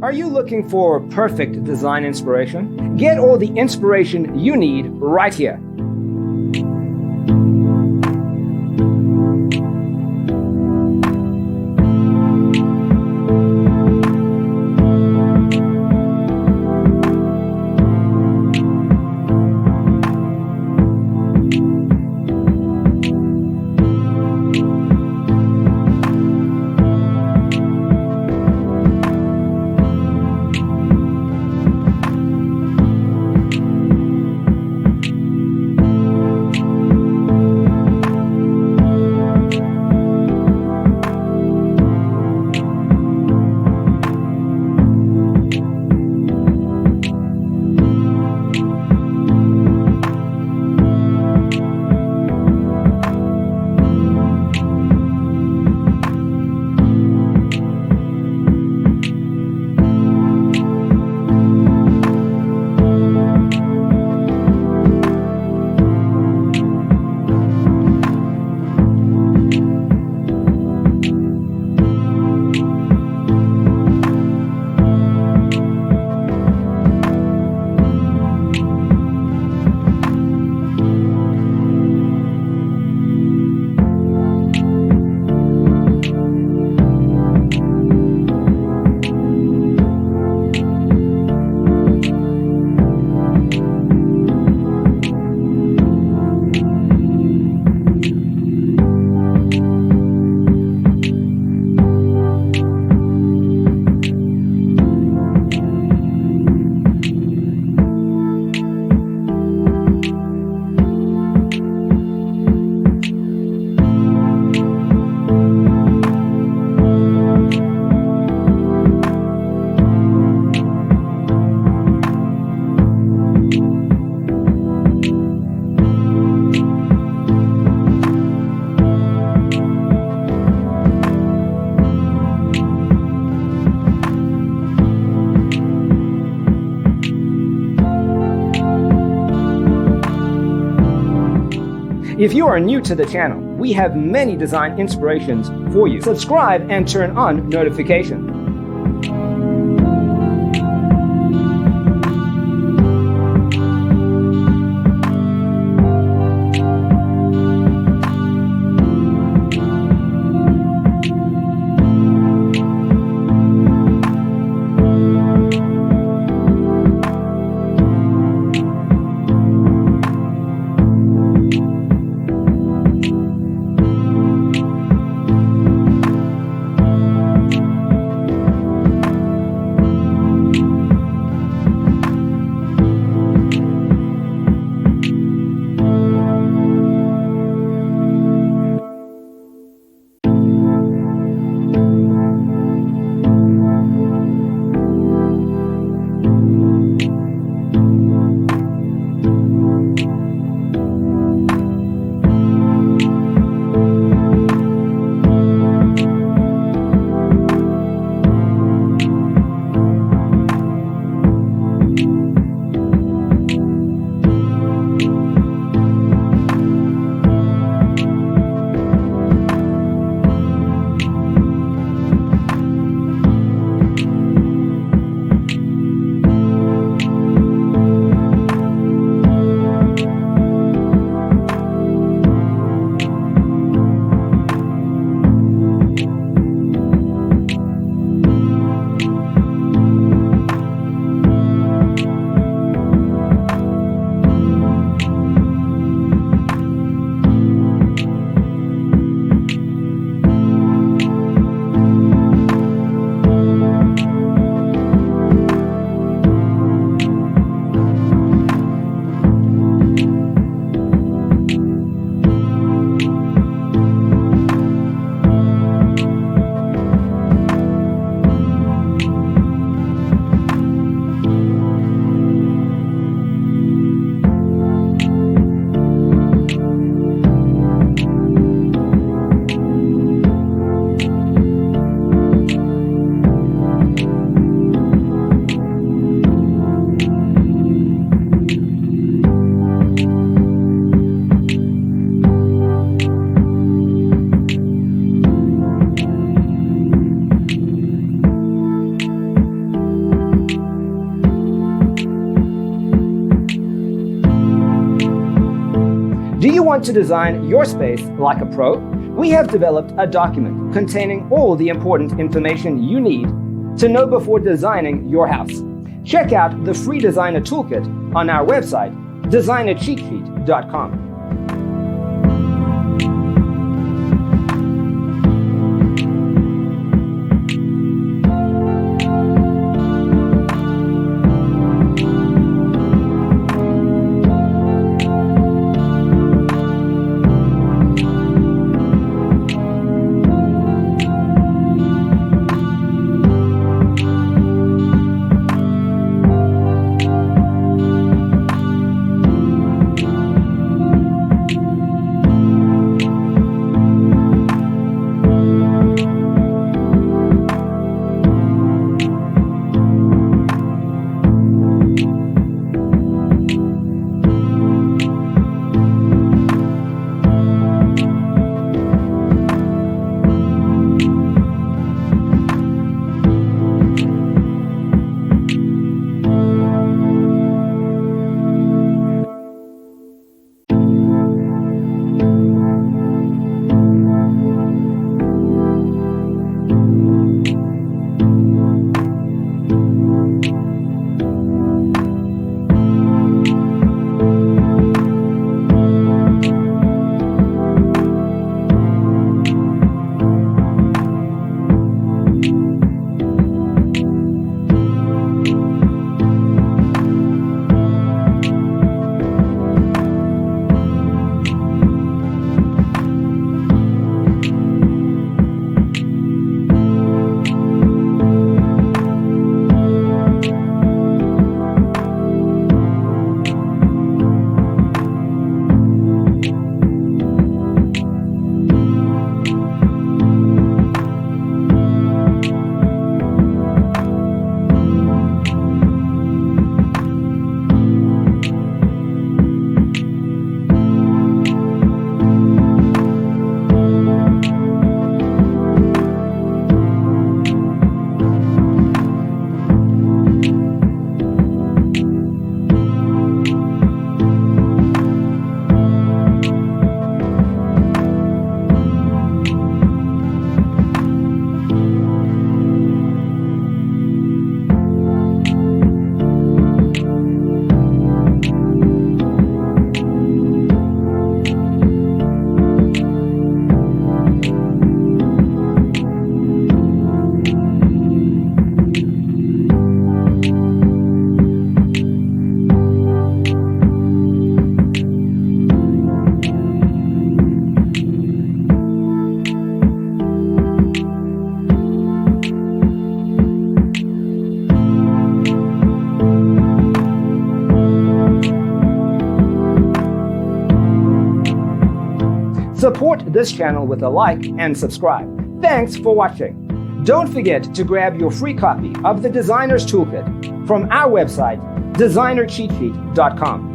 Are you looking for perfect design inspiration? Get all the inspiration you need right here. If you are new to the channel, we have many design inspirations for you. Subscribe and turn on notifications. want to design your space like a pro? We have developed a document containing all the important information you need to know before designing your house. Check out the free designer toolkit on our website, designercheatsheet.com. Support this channel with a like and subscribe. Thanks for watching. Don't forget to grab your free copy of the Designer's Toolkit from our website, designercheatsheet.com.